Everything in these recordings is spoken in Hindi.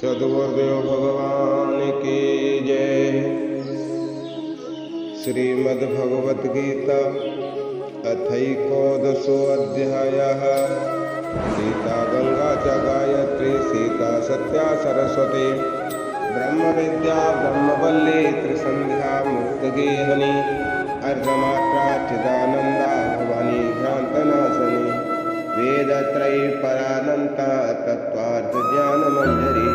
सद्गुरुदेव भगवान की जय। श्रीमद्भगवद्गीता अथैकोदशोऽध्यायः। सीता गंगा च गायत्री सीता सत्या सरस्वती ब्रह्म विद्या ब्रह्मवल्ली त्रिसंध्या मुक्तगेहनी अर्धमात्रा चिदानंदा भवानी भ्रांतनाशनी वेदत्रयी परानंता तत्त्वार्थ ज्ञानमंजरी।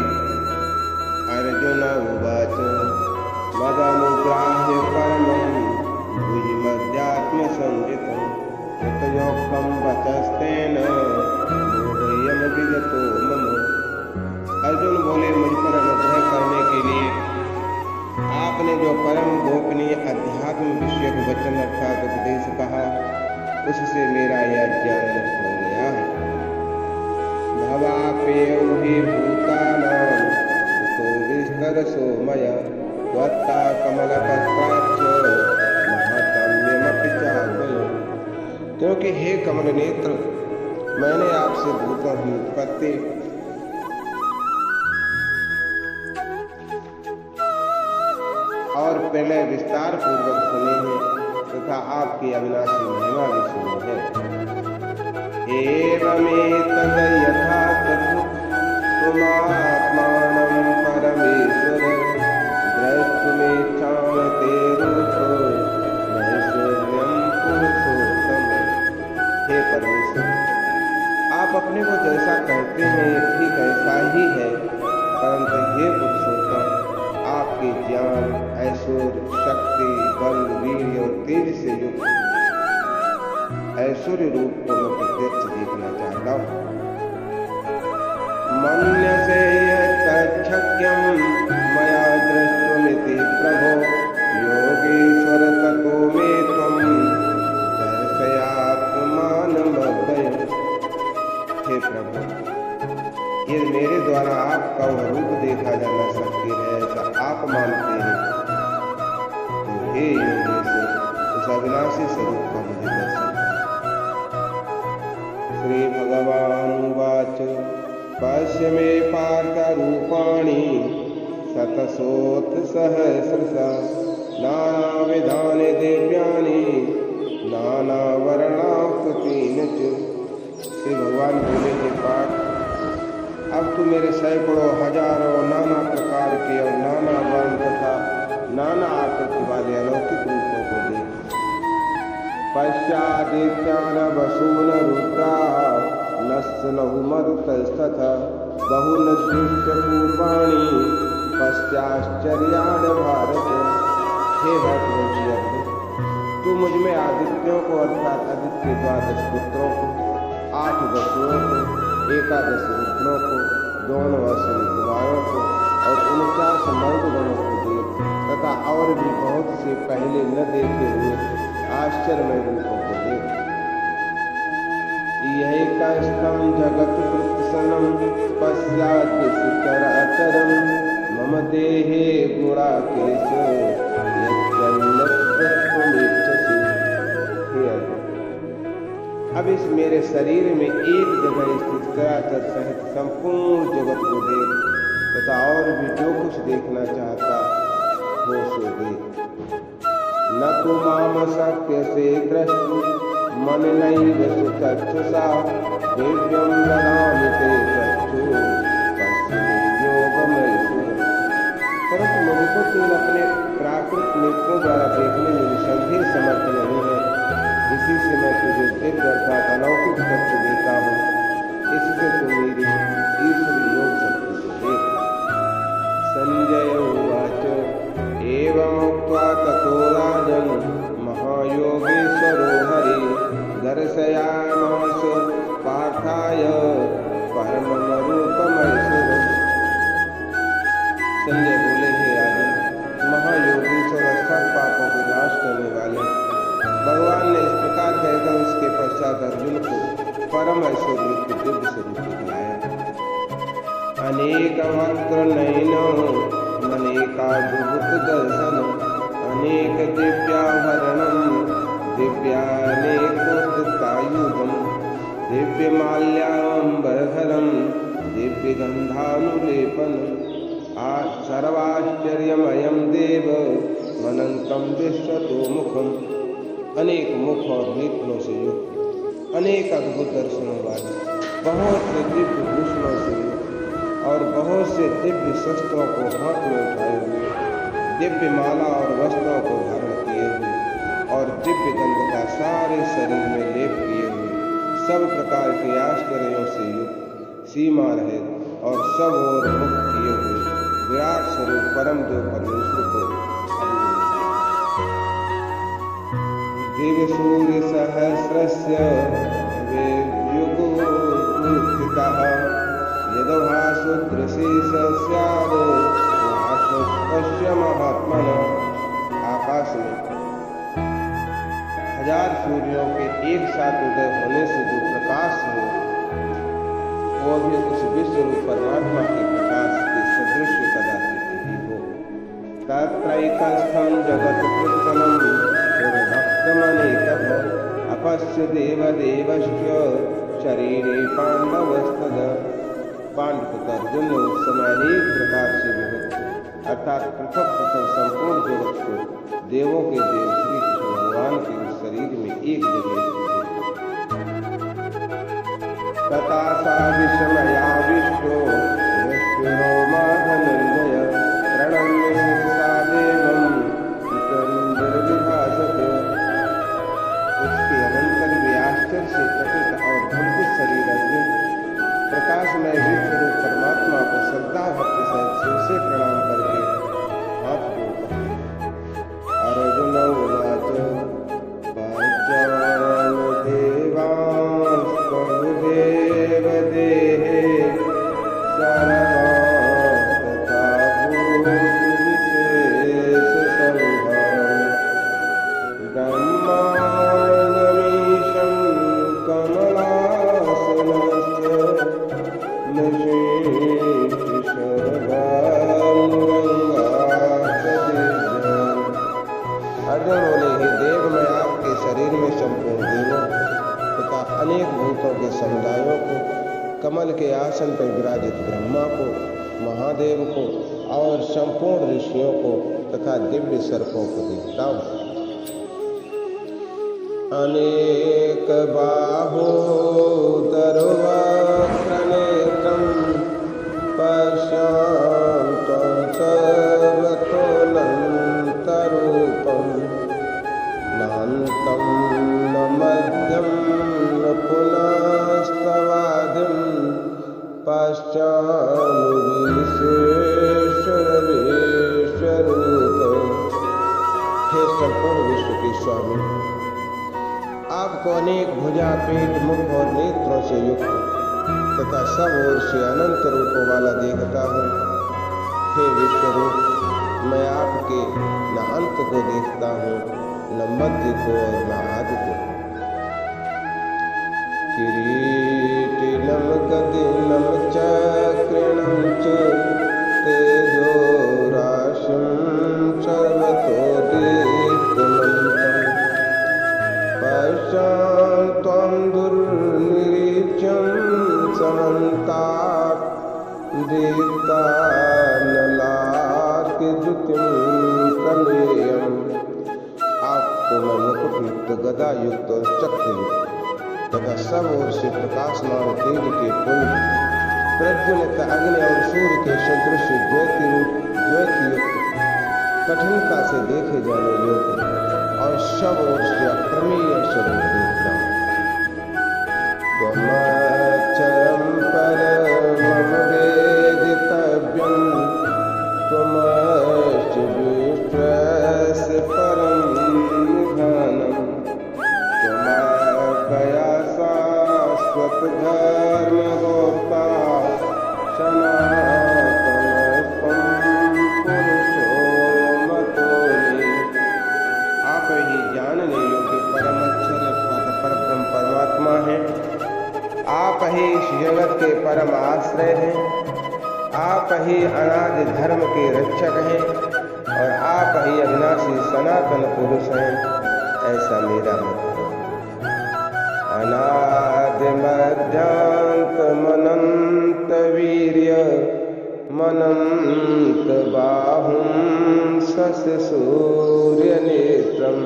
अर्जुन उवाच मदनुग्राह्य परमं गुह्यमध्यात्मसंज्ञितं यतयोक्तं वचस्तेन मोहयं विगतो मम। अर्जुन बोले, मुझ पर अनुग्रह करने के लिए आपने जो परम गोपनीय अध्यात्म विषयक वचन अर्थात उपदेश कहा, उससे मेरा यह ज्ञान नष्ट हो गया है। भवाप्येव हि भूतानां तो विस्तरसो मया त्वत्ता कमलपत्राक्ष महात्म्यमपि चाद्वयम्। क्योंकि हे कमल नेत्र, मैंने आपसे भूतों की उत्पत्ति और प्रलय विस्तार पूर्वक सुने हैं तथा आपकी अविनाशी महिमा भी सुनी है। एवमेतद् यथा तुमात्मानं परमेश्वर द्रष्टुमिच्छामि ते रूपं महैश्वर्यं पुरुषोत्तम। हे परमेश्वर, आप अपने को जैसा कहते हैं ये ठीक ऐसा ही है, परंतु हे पुरुषोत्तम, आपके ज्ञान ऐश्वर्य शक्ति बल वीर्य और तेज से युक्त ऐश्वर्य रूप को मैं प्रत्यक्ष देखना चाहता हूँ। मन्यसे यच्छक्यं मया द्रष्टुमिति प्रभो योगीश्वर ततो मे त्वं दर्शयात्मानमव्ययम्। हे प्रभु, ये मेरे द्वारा आपका वह रूप देखा जाना शक्य है ऐसा आप मानते हैं, तो हे योगेश्वर उस अविनाशी स्वरूप का मुझे दर्शन। श्री भगवान उवाच पश्य मे पार्थ रूपाणि शतशोऽथ सहस्रशः नानाविधानि दिव्यानि नानावर्णाकृतीनि च। श्री भगवान बोले, हे पार्थ, अब तू मेरे सैकड़ों हजारों नाना प्रकार के और नाना वर्ण तथा नाना आकृति वाले अलौकिक रूपों को देख। पश्चादित्यान वसून रुद्रा नस्नहु मरुतस्तथा बहुन दृश्य पूर्वाणि पश्चाश्चर्याणि भारत। हे भरतवंशी अर्जुन, तू मुझ में आदित्यों को अर्थात आदित्य 12 पुत्रों को, 8 वसुओं को, 11 रुद्रों को, 2 अश्विनी कुमारों को और 49 मर्दगणों को देख तथा और भी बहुत से पहले न देखे हुए आश्चर्यमय रूपों को देख। यही कष्टम जगत कृत्सनम पश्चाच्चराचरम मम देहे गुणाकेश यच्चन्नत्वमिच्छसि। हे अर्जुन, अब इस मेरे शरीर में एक जगह स्थित चराचर सहित संपूर्ण जगत को देख तथा और भी जो कुछ देखना चाहता हो सो देख। न तो माम शक्य से द्रष्टु मन नैव सुचक्षुषा दिव्यं ददामि ते चक्षु पश्यति योगमैश्वरम्। परंतु मुझको तुम अपने प्राकृत नेत्रों द्वारा देखने में निसंदेह समर्थ नहीं है, इसी से मैं तुझे दिव्य अर्थात अलौकिक चक्षु देता हूँ। इससे तू मेरी ईश्वरी योग शक्ति को देख। संजय उवाच एवमुक्त्वा ततो राजन् महायोगेश्वरो हरि दर्शयामास पार्थाय परमं रूपमैश्वरम्। संजय बोले, हे राजन, महायोगेश्वर अर्थात पापों को नाश करने वाले भगवान ने इस प्रकार कहकर उसके पश्चात अर्जुन को परम ऐश्वर्य के दिव्य स्वरूप दिखलाया। अनेक वक्त्र नयन अनेकाद्भुत दर्शन अनेक दिव्याभरणं दिव्यानेकोद्यतायुधं दिव्यमाल्याम्बरधरं दिव्यगन्धानुलेपन सर्वाश्चर्यमयं देव अनंतम विश्वतो मुखम। अनेक मुख और नेत्रों से युक्त, अनेक अद्भुत दर्शनों वाले, बहुत से दिव्य भूषणों से युक्त और बहुत से दिव्य शस्त्रों को हाथ में उठाए हुए, दिव्य माला और वस्त्रों को धारण किए हुए और दिव्य गंध का सारे शरीर में लेप किए हुए, सब प्रकार के आश्चर्यों से युक्त, सीमा रहित और सब ओर मुख किए हुए विराट स्वरूप परम देव परमेश्वर को दिव्य सूर्य सहस्रस्य युगोत्थितः यदभासुदृशेष स्यात् नाशस्य महात्मनः। आकाश में 1000 सूर्यों के एक साथ उदय होने से जो प्रकाश हो, वो भी उस विश्वरूप परमात्मा के प्रकाश के सदृश कदाचित ही हो। तत्रैकस्थं जगत् कृत्स्नं भक्तमनेकः अपश्य देवदेवस्य शरीरे पांडवस्तदा। पांडव अर्जुन ने उस समय अनेक प्रकार से विभक्त अर्थात पृथक पृथक संपूर्ण जगत को देवों के देव श्री कृष्ण भगवान के उस शरीर में एक जगह तथा सा विषमयाविष्टो विष्णुरो माधनंजय प्रणम्य शिरसा देवं निर्विभासते। उसके अनंतर वे आश्चर्य से प्रकट और भव्य शरीर अर्जुन प्रकाशमय विश्वरूप परमात्मा को श्रद्धा भक्ति सहित सिर से प्रणाम करके हाथ जोड़ता है। अर्जुन उवाच पांचाल देवांस्तवदेव देहे सर्वास्तथा भूतविशेष संभावि ब्रह्माण्डमीशं कमलासनस्य अर्जुन बोले, हे देव, मैं आपके शरीर में संपूर्ण देवों तथा अनेक भूतों के समुदायों को, कमल के आसन पर विराजित ब्रह्मा को, महादेव को और संपूर्ण ऋषियों को तथा दिव्य सर्पों को देखता हूँ। अनेक बाहोदरवक्रनेत्रं पश्यन्तं सर्वतोऽनन्तरूपं नान्तं न मध्यं न पुनस्तवादिं पश्यामि विश्वेश्वररूप। हे संपूर्ण विश्व के स्वामी, आपको अनेक भुजा, पेट, मुख और नेत्रों से युक्त तथा सब ओर से अनंत रूपों वाला देखता हूँ। हे विश्वरूप, मैं आपके न अंत को देखता हूँ, न मध्य को और न आदि को। किरीटिनं गदिनं चक्रिणं च तेजो राशिं सर्वतो दीप्तमन्तम् पश्यन्तं दुर्निरीच्यं समन्तात् दीप्तानलार्कद्युतिं प्रमेयम्। आपको मैं मुकुट युक्त, गदा युक्त और चक्र युक्त तथा सब ओर से प्रकाशमान तेज के पुंज, प्रज्वलित अग्नि और सूर्य के सदृश ज्योति युक्त, कठिनता से देखे जाने योग्य और सब ओर से अप्रमेय स्वरूप देखता हूँ। त्वमक्षरं परमं वेदितव्यं त्वमश्च विश्वस्य परं निधानम् त्वमव्यया शाश्वत धर्मगोप्ता सनातनस्त्वं पुरुषो मतो मे। आप ही जानने योग्य परम अक्षर अर्थात परब्रह्म परमात्मा है। आप ही इस जगत के परम आश्रय हैं। आप ही अनादि धर्म के रक्षक हैं और आप ही अविनाशी सनातन पुरुष हैं, ऐसा मेरा मत है। अनादि मध्यांतमनंत मनन्तबाहुं शशसूर्यनेत्रं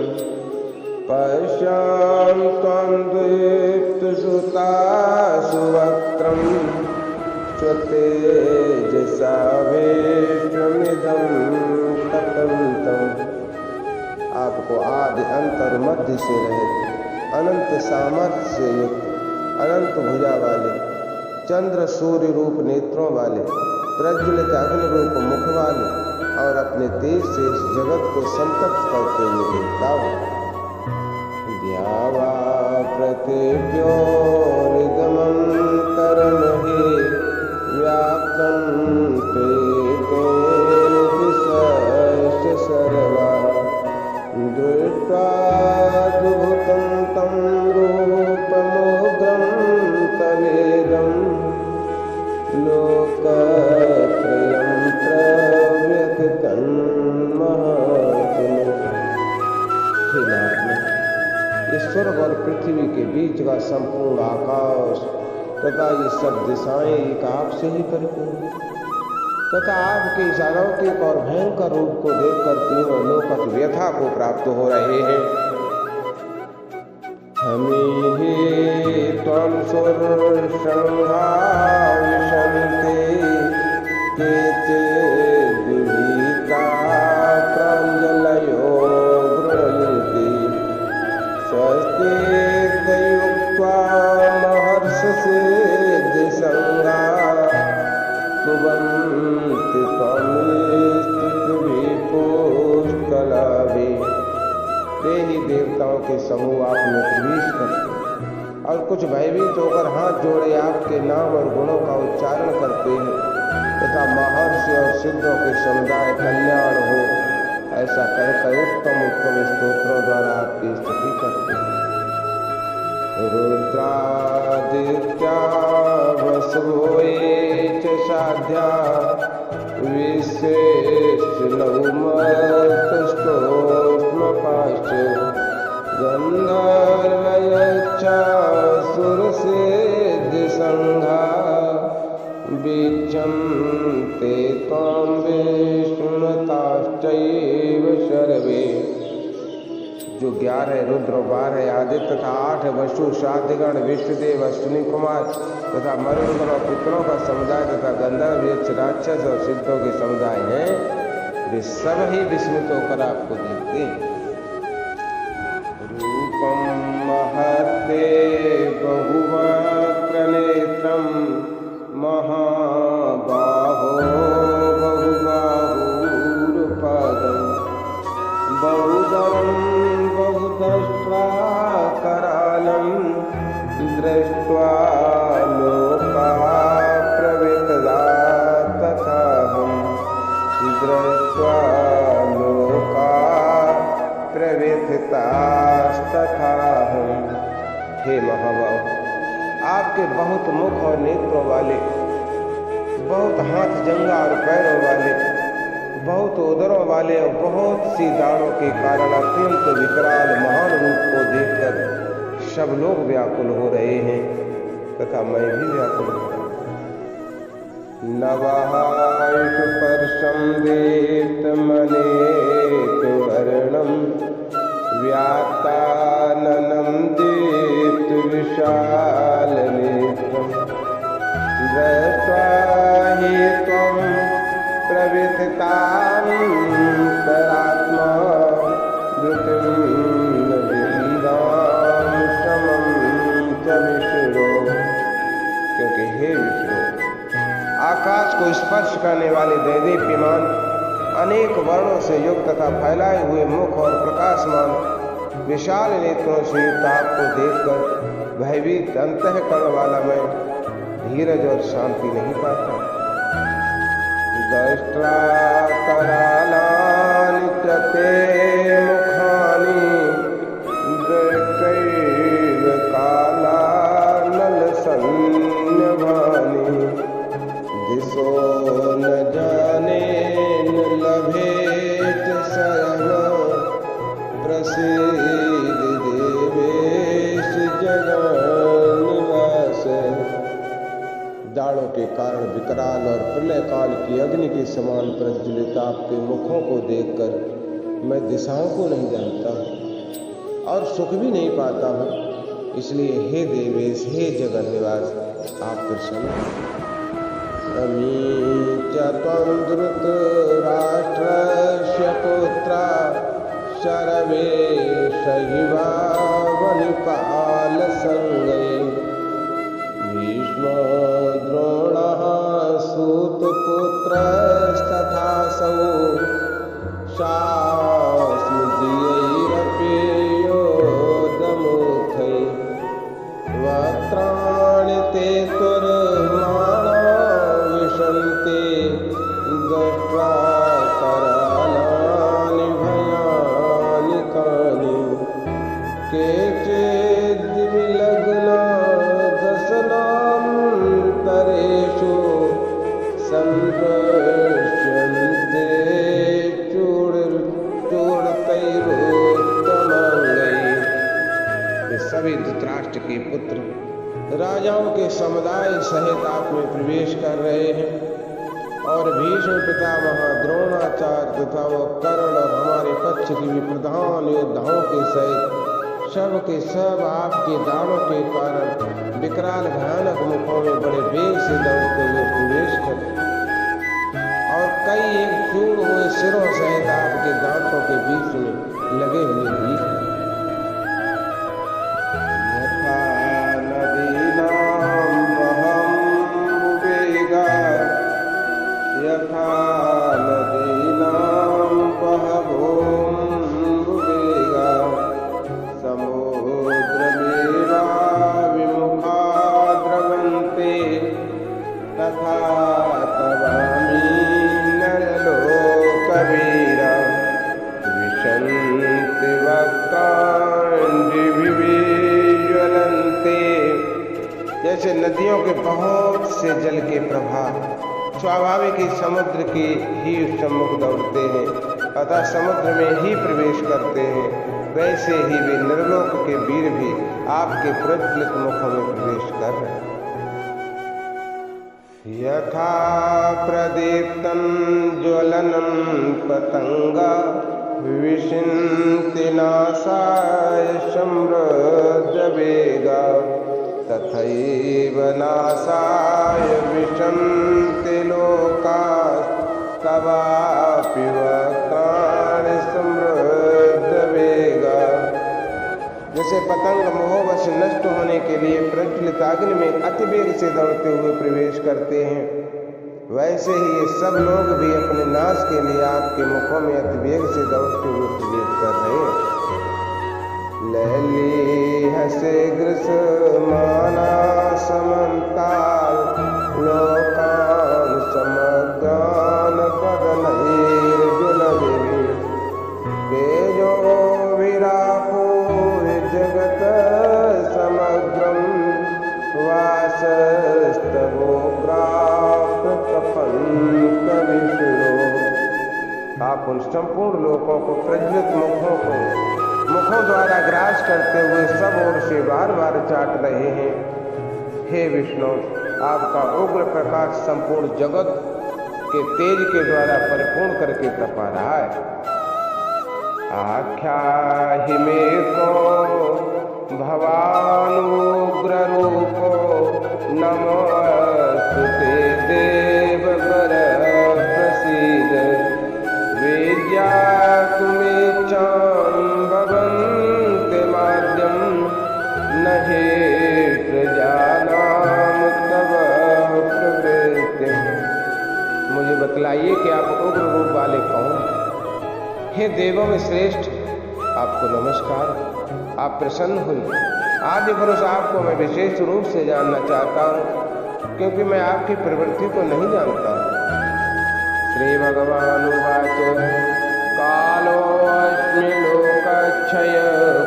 पश्यां त्वं दीप्तसुतासुवक्त्रं स्वतेजसा वेष्टमिदं तपन्तम्। आपको आदि अंत और मध्य से रहित, अनंत सामर्थ्य से युक्त, अनंत भुजा वाले, चंद्र सूर्य रूप नेत्रों वाले, प्रज्वलित अग्नि रूप मुख वाले और अपने तेज से इस जगत को संतप्त करते हुए देखता हूँ। द्यावा प्रतिभ्योरिदमन्तरमहि व्याप्तं त्वेन दिशश्च सर्वा दृष्ट्वाद्भुतं तं रूपमुग्रं तवेदं लोकत्रयं प्रव्यथितन्महात्मने। स्वर्ग और पृथ्वी के बीच का संपूर्ण आकाश तथा ये सब दिशाएं एक आपसे ही परिपूर्ण तथा आपके इस अलौकिक और भयंकर रूप को देखकर तीनों लोक व्यथा को प्राप्त हो रहे हैं। हमें त्वं सुरसंघा विशन्ति केचिद्विहिता प्राञ्जलयो गृह्णन्ति स्वस्तियुक्त्वा महर्षिसिद्धसंगा स्तुवन्ति त्वमेस्तुतिभिः। वे ही देवताओं के समूह आप में प्रवेश करते और कुछ भयभीत होकर हाथ जोड़े आपके नाम और गुणों का उच्चारण करते हैं तथा महर्षि और सिद्धों के समुदाय कल्याण हो ऐसा कहकर उत्तम उत्तम स्तोत्रों द्वारा आपकी स्तुति करते हैं। रुद्रादित्या वसवो ये च साध्या विशेषणौमतस्तोष्मपाश्च गन्धर्वयच्चासुरसिद्धसंघा वीक्षन्ते त्वां विष्णुताश्चैव सर्वे। जो 11 रुद्र, 12 आदित्य तथा 8 वसु, साध्यगण, विष्णुदेव, अश्विनी कुमार तथा मरुदगण और पितरों का समुदाय तथा गंधर्व, यक्ष, राक्षस और सिद्धों के समुदाय हैं, वे सब ही विस्मित होकर आपको देखते हैं। रूपम महते बहुवक्त्रनेत्रं महाबाहो बहुबाहुरुपादं बहुदरं बहुदष्ट्राकरालं दृष्ट्वा लोका प्रवितदा तथाहं दृष्ट्वा लोका प्रव्यथितास्तथाहं। हे महाबाहु, आपके बहुत मुख और नेत्रों वाले, बहुत हाथ जंगा और पैरों वाले, बहुत उदरों वाले और बहुत सी दाढ़ों के कारण अत्यंत विकराल महान रूप को देखकर सब लोग व्याकुल हो रहे हैं तथा मैं भी व्याकुल हो रहा हूँ। नवायुष्पर्शं दीप्तमनेकवर्णं व्यात्ताननं दीप्तविशालनेत्रं दृष्ट्वा हि त्वं प्रविततान्तरात्मा धृतिं न विन्दां श्रमं च विष्णो। क्योंकि हे विष्णु, आकाश को स्पर्श करने वाले दैदीप्यमान अनेक वर्णों से युक्त तथा फैलाए हुए मुख और प्रकाशमान विशाल नेत्रों से युक्त आपको देखकर भयभीत अंतःकरण वाला मैं धीरज और शांति नहीं पाता। दष्ट्राकरालानि च ते मुखानि दृष्टैव कालानलसंन्यभानि दिशो न जाने न लभेत शरणं प्रसीद देवेश जगन्निवास। बाणों के कारण विकराल और प्रलय काल की अग्नि के समान प्रज्वलित आपके मुखों को देखकर मैं दिशाओं को नहीं जानता और सुख भी नहीं पाता हूँ। इसलिए हे देवेश, हे जगन निवास, आप प्रसन्न। द्रुत राष्ट्रस्य पुत्रा शरवे सहिवा वनिपाल संगये भीष्मो द्रोणः सूतपुत्रस्तथासौ शास्मदीयैरपि योधमुखै वक्त्राणि ते तुर्माणा विशन्ति दृष्ट्वा करालानि भयानिकानि केचिद्विलग्ना दशनान्तरेषु सन्दृश्यन्ते चूर्णतैरुत्तमाङ्गैः। सभी धृतराष्ट्र के पुत्र राजाओं के समुदाय सहित आप में प्रवेश कर रहे हैं और भीष्म पितामह, द्रोणाचार्य तथा वो कर्ण और हमारे पक्ष की भी प्रधान योद्धाओं के सहित सब के सब आपके दानों के कारण विकराल भयानक मुखों में बड़े वेग से दौड़ते हुए प्रवेश करते और कई एक चूर्ण हुए सिरों सहित आपके दांतों के बीच में लगे हुए भी यथा नदीनां बहवोऽम्बुवेगा समुद्रमेवा विमुखा द्रवन्ते तथा तवामि नरलोकवीरा विशन्ति वक्त्राण्डिभिज्वलन्ते। जैसे नदियों के बहुत से जल के प्रवाह स्वाभाविक ही समुद्र के ही सम्मुख दौड़ते हैं अतः समुद्र में ही प्रवेश करते हैं, वैसे ही वे नरलोक के वीर भी आपके प्रज्वलित मुखों में प्रवेश कर रहे हैं। यथा प्रदीप्तं ज्वलनं पतंगा विशिन्ति नासाय समृद्धवेगा तथैव नासाय विशन्ति लोकास्तवापि वक्त्राणि समृद्धवेगा। जैसे पतंग मोहवश नष्ट होने के लिए प्रज्वलित अग्नि में अतिवेग से दौड़ते हुए प्रवेश करते हैं, वैसे ही ये सब लोग भी अपने नाश के लिए आपके मुखों में अतिवेग से दौड़ते हुए प्रवेश कर रहे हैं। लैलीह शीघ्रसमाना समन्ताल लोकान् समग्रान् बदनैर्जुलभिः तेजो विरापूय जगत् समग्रं वासस्तवोग्राप्रकपन्तविष्णो। आप उन संपूर्ण लोकों को प्रज्वलित मुखों द्वारा ग्रास करते हुए सब ओर से बार बार चाट रहे हैं। हे विष्णु, आपका उग्र प्रकाश संपूर्ण जगत के तेज के द्वारा परिपूर्ण करके तपा रहा है। आख्याहि मे को भवानुग्र रूपो नमोस्तुते देववर प्रसीद विद्या तुमेच्छां भवन्ति माद्यं न हि प्रजानां तव प्रवृत्तिम्। मुझे बतलाइए कि आप उग्र रूप वाले कौन? हे देवों में श्रेष्ठ, आपको नमस्कार। आप प्रसन्न हुई। आदि पुरुष आपको मैं विशेष रूप से जानना चाहता हूँ, क्योंकि मैं आपकी प्रवृत्ति को नहीं जानता। श्री भगवान उवाच कालोऽस्मि लोकक्षय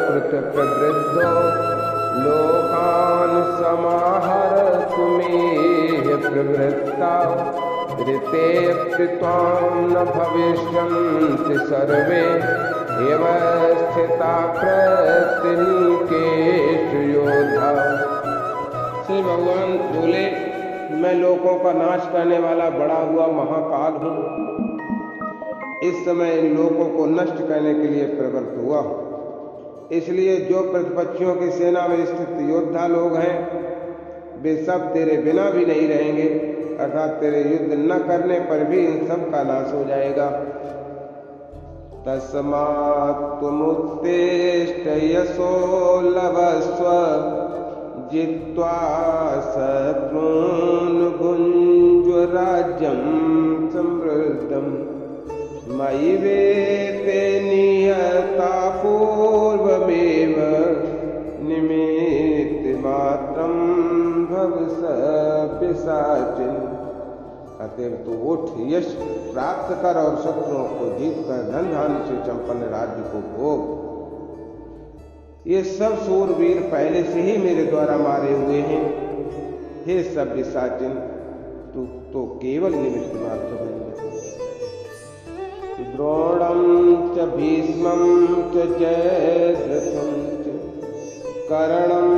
कृत प्रवृद्धो लोकान् समाहर्तुमिह प्रवृत्ता ऋतेऽपि त्वां न भविष्यन्ति सर्वे एव स्थिता प्रत्यनीकेषु योद्धा। श्री भगवान बोले, मैं लोकों का नाश करने वाला बड़ा हुआ महाकाल हूँ। इस समय इन लोकों को नष्ट करने के लिए प्रवृत्त हुआ। इसलिए जो प्रतिपक्षियों की सेना में स्थित योद्धा लोग हैं वे सब तेरे बिना भी नहीं रहेंगे, अर्थात तेरे युद्ध न करने पर भी इन सब का नाश हो जाएगा। तस्मात् त्वमुत्तिष्ठ यशो लभस्व जित्वा शत्रून् भुञ्ज्व राज्यं समृद्धम् मयि वेते निहता पूर्वमेव निमित्तमात्रं भव पिशाचिन्। अतएव तू उठ, यश प्राप्त कर और शत्रुओं को जीत कर धन धान्य से संपन्न राज्य को भोग। ये सब सूरवीर पहले से ही मेरे द्वारा मारे हुए हैं। हे सब पिशाचिन, तू तो केवल निमित्त मात्र बन गया। द्रोणं च भीष्मं च जयद्रथं च कर्णं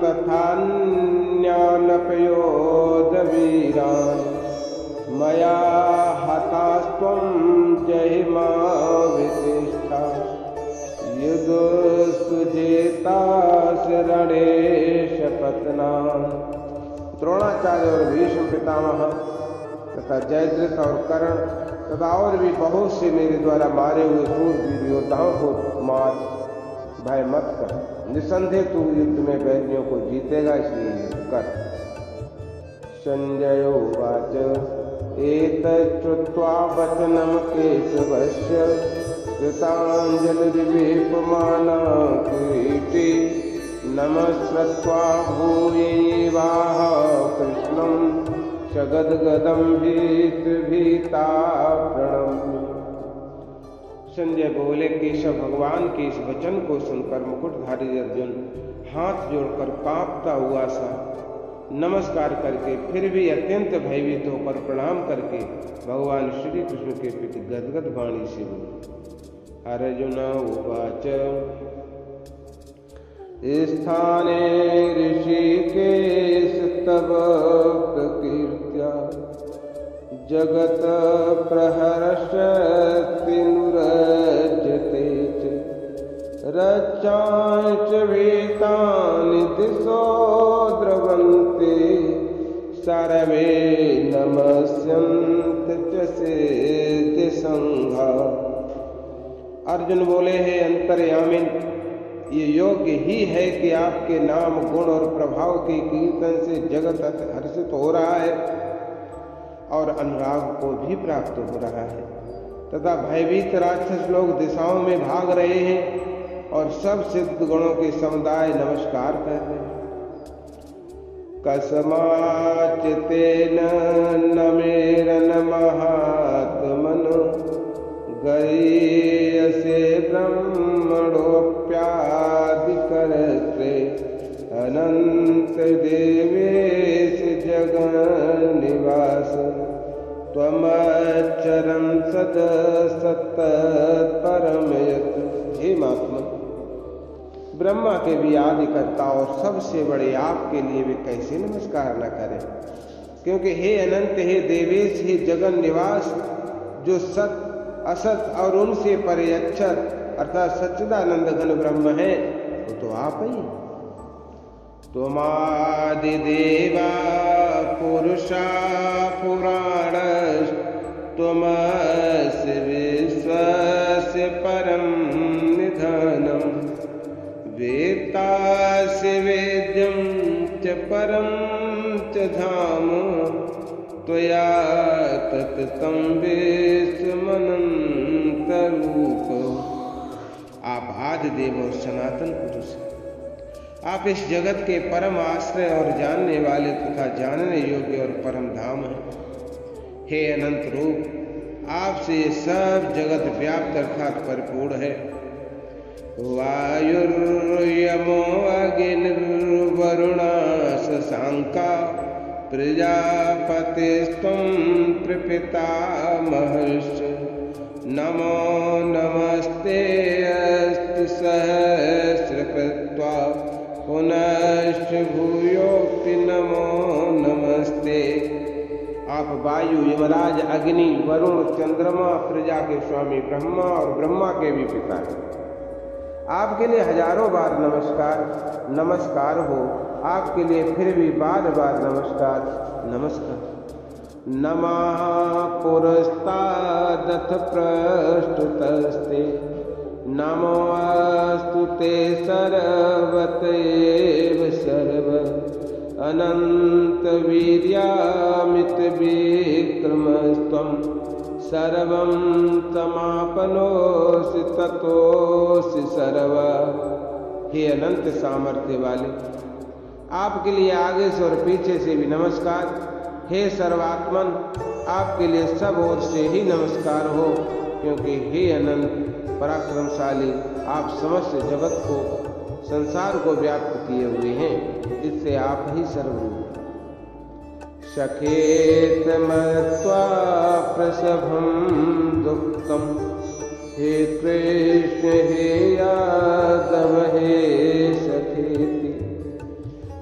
तथान्यानपयोधवीरान् मया हतास्त्वं जहिमा वितिष्ठा युधस्तुजेतास रणे शपथनान्। द्रोणाचार्य और भीष्म पितामह तथा जयद्रथ और कर्ण तथा और भी बहुत से मेरे द्वारा मारे हुए सूरवीर योद्धाओं को मार, भय मत कर। निसंदेह तू युद्ध में वैरियों को जीतेगा, इसलिए युद्ध कर। संजय उवाच एतच्छ्रुत्वा वचनं केशवस्य कृताञ्जलिर्वेपमाना किरीटी नमस्कृत्वा भूयैवाह कृष्णं गदगदं भीता प्रणम्य। संजय बोले, केशव भगवान के इस वचन को सुनकर मुकुटधारी अर्जुन हाथ जोड़कर कांपता हुआ सा नमस्कार करके फिर भी अत्यंत भयभीत होकर प्रणाम करके भगवान श्री कृष्ण के प्रति गदगद वाणी से बोले। अर्जुन उवाच स्थाने ऋषिकेश तव प्रकीर्त्या जगत प्रहर्षतिनुरज्यते च रच्चांच भीतानि दिशो द्रवन्ते सर्वे नमस्यन्ते च सिद्धिसंघा। अर्जुन बोले, हे अंतर्यामिन, ये योग्य ही है कि आपके नाम गुण और प्रभाव के कीर्तन से जगत हर्षित हो रहा है और अनुराग को भी प्राप्त हो रहा है तथा भयभीत राक्षस लोग दिशाओं में भाग रहे हैं और सब सिद्ध गुणों के समुदाय नमस्कार कर रहे हैं। कस्माच्चितेन न मेरन महात्मनो गरीयसे ब्रह्मणोऽप्यादिकर्त्रे अनंत देवेश जगन्निवास त्वमच्चरं सत्तरम यत्। हे महात्मा, ब्रह्मा के भी आदिकर्ता और सबसे बड़े आपके लिए वे कैसे नमस्कार न करें, क्योंकि हे अनंत, हे देवेश, हे जगन निवास, जो सत असत और उनसे परे अक्षर अर्थात सच्चिदानंद घन ब्रह्म है, वो तो आप ही। त्वमादिदेवा पुरुषा पुराणस् त्वमसि विश्वस्य परं निधानम् वेत्तासि वेद्यं च परं च धाम त्वया तत्तं विश्वमनन्तरूप। आप आदिदेव और सनातन पुरुष हैं। आप इस जगत के परम आश्रय और जानने वाले तथा जानने योग्य और परम धाम हैं। हे अनंत रूप, आपसे ये सब जगत व्याप्त अर्थात परिपूर्ण है। वायुर्यमो अग्निर्वरुणा शशांका प्रजापतिस्त्वं प्रपितामहश्च नमो नमस्ते अस्तु सहस्रकृत्वा पुनश्च भूयोऽपि नमो नमस्ते आप वायु, यमराज, अग्नि, वरुण, चंद्रमा, प्रजा के स्वामी ब्रह्मा और ब्रह्मा के भी पिता हैं। आपके लिए हजारों बार नमस्कार हो, आपके लिए फिर भी बार बार नमस्कार। नमः पुरस्तादथ पृष्ठतस्ते, नमोऽस्तु ते सर्वतएव सर्व, अनंत वीर्यामित विक्रमस्त्वं, सर्वं समापनोऽसि ततोऽसि सर्व। हे अनंत सामर्थ्य वाले, आपके लिए आगे से और पीछे से भी नमस्कार। हे सर्वात्मन, आपके लिए सब ओर से ही नमस्कार हो, क्योंकि हे अनंत पराक्रमशाली, आप समस्त जगत को, संसार को व्याप्त किए हुए हैं, इससे आप ही सर्वरूप। शखेत मत्वा प्रसभं दुःखं, हे कृष्ण हे यादव हे सखेति,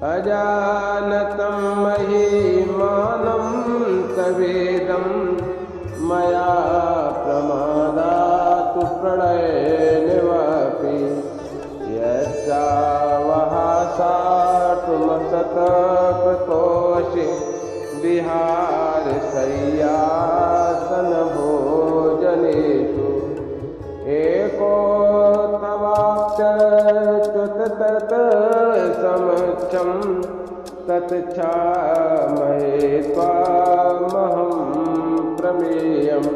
अजानतं महिमानं तवेदं, मया प्रमादात् प्रणयनिवापि, यच्चावहासात्मसतकृतोषि, विहार शय्यासन भोजनेषु, एको तवाप्यच्युत तत् समक्षं, तत्क्षामये त्वामहं प्रमेयम्।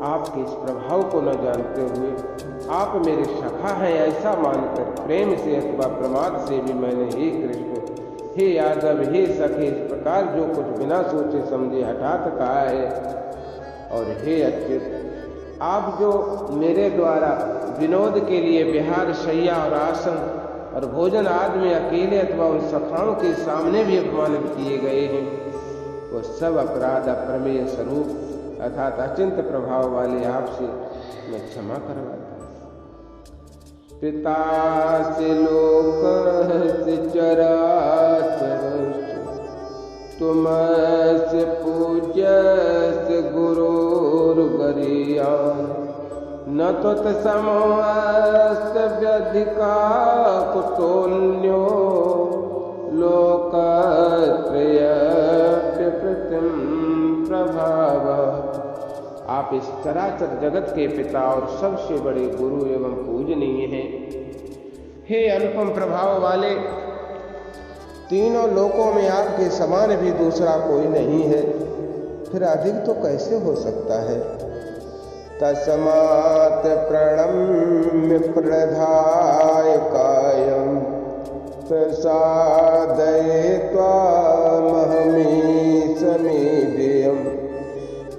आपके इस प्रभाव को न जानते हुए आप मेरे सखा हैं ऐसा मानकर प्रेम से अथवा प्रमाद से भी मैंने हे कृष्ण, हे यादव, हे सखे, इस प्रकार जो कुछ बिना सोचे समझे हठात कहा है। और हे अच्युत, आप जो मेरे द्वारा विनोद के लिए विहार, शय्या और आसन और भोजन आदि में अकेले अथवा उन सखाओं के सामने भी अपमानित किए गए हैं, वो सब अपराध अप्रमेय स्वरूप अर्थात अचिंत प्रभाव वाले आपसे मैं क्षमा करवाता हूँ। पितासि लोकस्य चराचरस्य, तुमस्य पूज्यस्य गुरुर्गरीयान्, न त्वत्समोऽस्य व्यधिका कुतोऽन्यो, लोकत्रयस्य प्रभाव। आप इस चराचर जगत के पिता और सबसे बड़े गुरु एवं पूजनीय हैं। हे अनुपम प्रभाव वाले, तीनों लोकों में आपके समान भी दूसरा कोई नहीं है, फिर अधिक तो कैसे हो सकता है। तस्मात् प्रणम्य प्रणधाय कायं, प्रसादयित्वा महमीशमीड्यम्,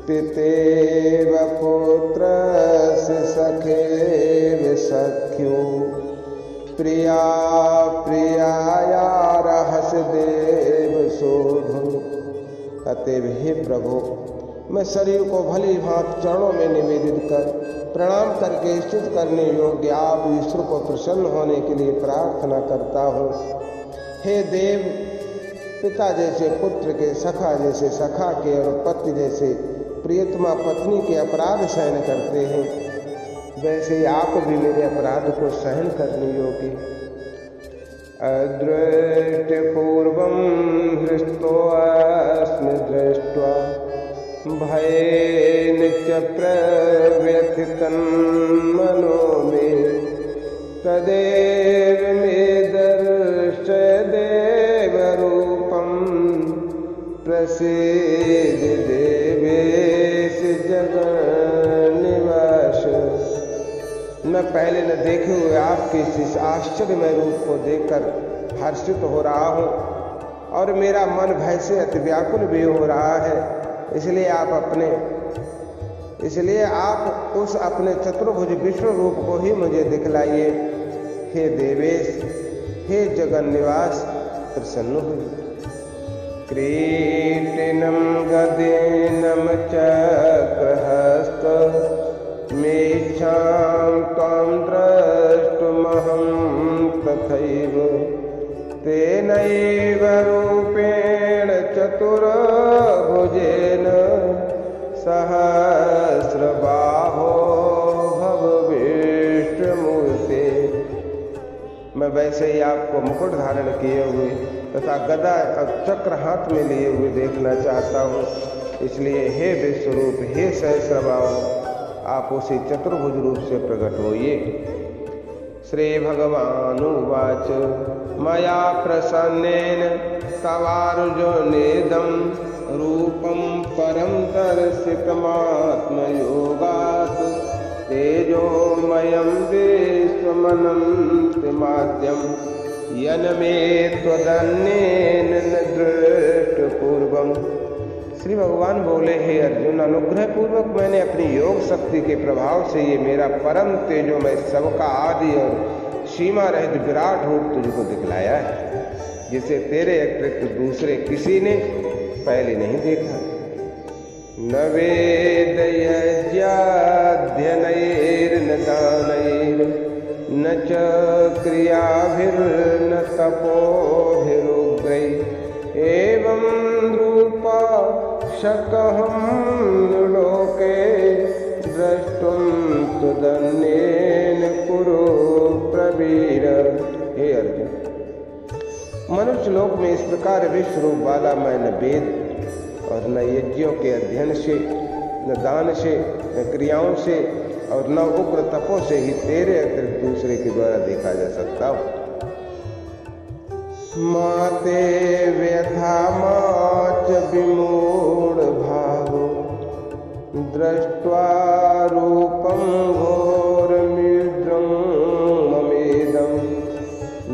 पितेव पुत्रस्य सखेव सख्यो, प्रिया प्रियायारहसदेव शोभो। अतएव हे प्रभु, मैं शरीर को भली भांति चरणों में निवेदित कर प्रणाम करके स्तुत करने योग्य आप ईश्वर को प्रसन्न होने के लिए प्रार्थना करता हूँ। हे देव, पिता जैसे पुत्र के, सखा जैसे सखा के और पति जैसे प्रियतमा पत्नी के अपराध सहन करते हैं, वैसे ही आप भी मेरे अपराध को सहन करने योग्य। अदृष्टपूर्वं हृष्टोऽस्मि दृष्ट्वा, भयेन च प्रव्यथितं मनो मे, तदेव मे दर्शय देवरूपं, प्रसीद देवेश जगन्निवास। मैं पहले न देखे हुए आपके इस आश्चर्यमय रूप को देखकर हर्षित हो रहा हूँ और मेरा मन भय से अति व्याकुल भी हो रहा है। इसलिए आप उस अपने चतुर्भुज विष्णु रूप को ही मुझे दिखलाइए। हे देवेश, हे जगन्निवास, प्रसन्न हुए। क्रीटिनं गदेनं चक्रहस्त, मेच्छां त्वां द्रष्टुमहं तथैव, तेनैव रूपेण चतुर्भुजे सहस्रबाहो भवविष्टमूर्ते। मैं वैसे ही आपको मुकुट धारण किए हुए तथा गदा और चक्र हाथ में लिए हुए देखना चाहता हूँ। इसलिए हे विश्वरूप, हे सहस्रबाहो, आप उसी चतुर्भुज रूप से प्रकट होइए। श्री भगवानुवाच मया प्रसन्नेन तवार्जुनेदं रूपं परं दर्शितमात्मयोगात् तेजोमयं विश्वमनन्तमाद्यं येन मे त्वदन्येन न दृष्टपूर्वम्। श्री भगवान बोले, हे अर्जुन, अनुग्रह पूर्वक मैंने अपनी योग शक्ति के प्रभाव से ये मेरा परम तेजोमय सबका आदि और सीमा रहित विराट रूप तुझको दिखलाया है, जिसे तेरे अतिरिक्त दूसरे किसी ने पहले नहीं देखा। न वेदयज्ञाध्ययनैर्न दानैर् न च क्रियाभिर्न तपोभिरुग्रैः एवं रूपा शकहं लोके द्रष्टुं तुदन्येन कुरु प्रवीर। हे अर्जुन, मनुष्य लोक में इस प्रकार विश्व रूप वाला मैं न वेद और न यज्ञों के अध्ययन से, न दान से, न क्रियाओं से और न उग्र तपों से ही तेरे अतिरिक्त दूसरे के द्वारा देखा जा सकता हूँ। माते व्यथा माच विमूढ़ भावो दृष्ट्वा रूपं घोरमिद्रं ममेदं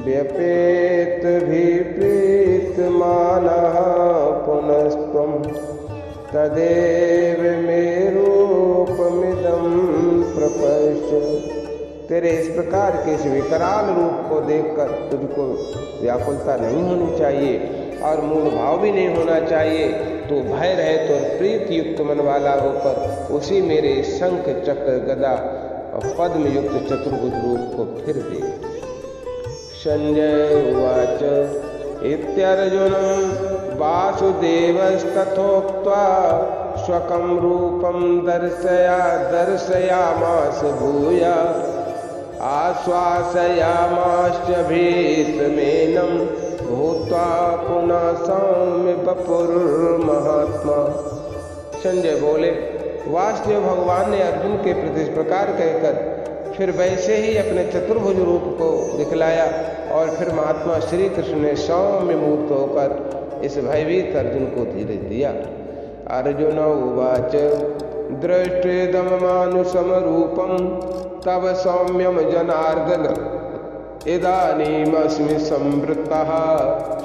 व्यपेत विप्रीतमानः पुनस्त्वं तदेव मे रूपमिदं प्रपश्य। तेरे इस प्रकार के इस विकराल रूप को देखकर तुझको व्याकुलता नहीं होनी चाहिए और मूल भाव भी नहीं होना चाहिए। तो भय रहित और प्रीत युक्त मन वाला होकर उसी मेरे शंख चक्र गदा और पद्म युक्त चतुर्भुज रूप को फिर दे। संजय उवाच इत्यर्जुनं वासुदेवस्तथोक्त्वा स्वकं रूपं दर्शयामास भूया आश्वासयामाश्च भीतमेनं भूत्वा पुनः सौम्य वपुर्महात्मा। संजय बोले, वासुदेव भगवान ने अर्जुन के प्रति इस प्रकार कहकर फिर वैसे ही अपने चतुर्भुज रूप को दिखलाया और फिर महात्मा श्री कृष्ण ने सौम्य मूर्त होकर इस भयभीत अर्जुन को धीरज दिया। अर्जुन उवाच दृष्टेदं मानुषं रूपं तव सौम्यं जनार्दन इदानीमस्मि संवृत्तः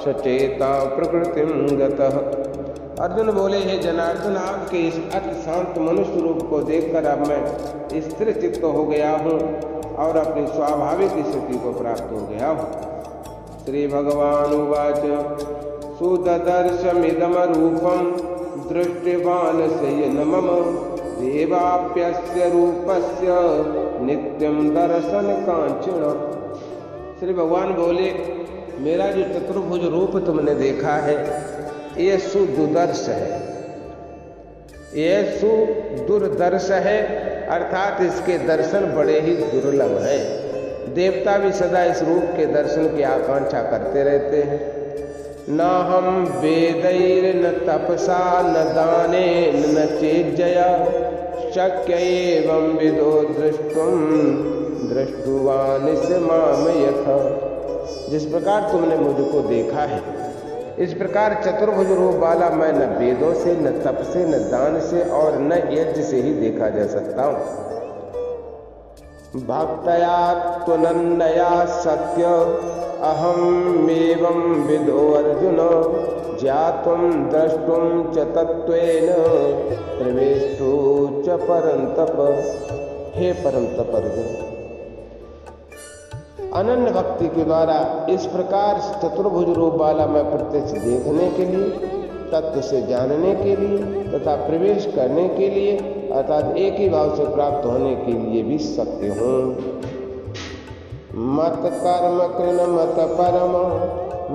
सचेता प्रकृतिं गतः। अर्जुन बोले, हे जनार्दन, आपके इस अति शांत मनुष्य रूप को देखकर अब मैं स्थिर चित्त हो गया हूँ और अपनी स्वाभाविक स्थिति को प्राप्त हो गया हूँ। श्री भगवान उवाच सुदर्शमिदं रूपं दृष्टवान् सेन मम देवाप्यस्य रूपस्य नित्यं दर्शन कांचन। श्री भगवान बोले, मेरा जो चतुर्भुज रूप तुमने देखा है ये सुदुर्दर्श है, ये सुदुर्दर्श है, अर्थात इसके दर्शन बड़े ही दुर्लभ हैं। देवता भी सदा इस रूप के दर्शन की आकांक्षा करते रहते हैं। न हम वेदैर्न तपसा न दानेन न चेज्जया शक्य एवं विदो दृष्टुवानिस माम यथा। जिस प्रकार तुमने मुझको देखा है इस प्रकार चतुर्भुज रूप वाला मैं न वेदों से, न तप से, न दान से और न यज्ञ से ही देखा जा सकता हूँ। भक्तया त्वनन्या शक्य अहमेवं विदो अर्जुन ज्ञातुं द्रष्टुं च तत्त्वेन प्रवेष्टुं च परन्तप। हे परन्तप अर्जुन, अनन्य भक्ति के द्वारा इस प्रकार चतुर्भुज रूप वाला मैं प्रत्यक्ष देखने के लिए, तत्व से जानने के लिए तथा प्रवेश करने के लिए अर्थात एक ही भाव से प्राप्त होने के लिए भी शक्य हूँ। मत कर्म कृण मत परम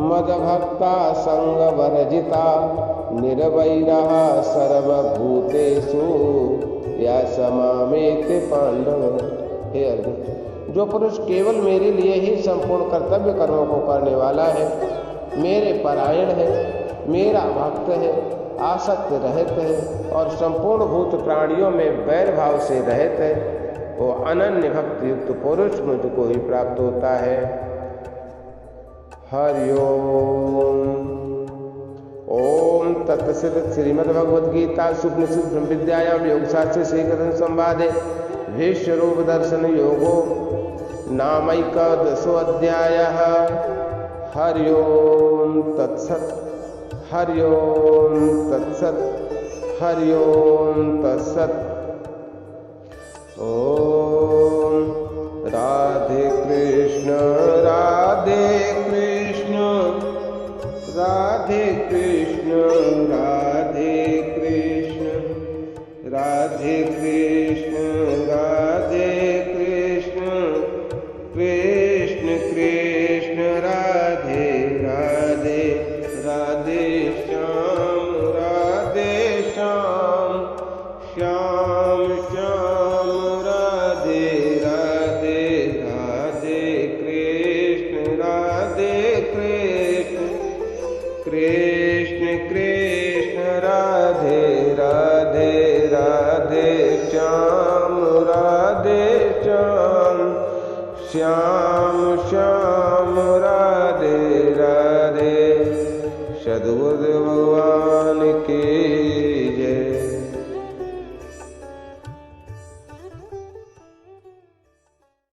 मद भक्ता संग वर्जिता निर्वैरः सर्वभूतेषु या समामेत पांडव। हे अर्जुन, जो पुरुष केवल मेरे लिए ही संपूर्ण कर्तव्य कर्मों को करने वाला है, मेरे परायण है, मेरा भक्त है, आसक्त रहित है और संपूर्ण भूत प्राणियों में वैर भाव से रहित है, वो अनन्य भक्ति युक्त पुरुष मुझको ही प्राप्त होता है। हरि ओम तत्सत। श्रीमद्भगवद गीता उपनिषद ब्रह्म विद्यायाम योगशास्त्रे श्रीकृष्ण संवादे विश्वरूप दर्शन योगो नामैकादशो अध्यायः। हरि ओम तत्सत। हरि ओम तत्सत। हरि ओम तत्सत। ओम राधे कृष्ण राधे कृष्ण राधे कृष्ण राधे कृष्ण राधे कृष्ण राधे कृष्ण कृष्ण कृष्ण राधे राधे राधे श्याम श्याम श्याम राधे राधे राधे कृष्ण कृष्ण कृष्ण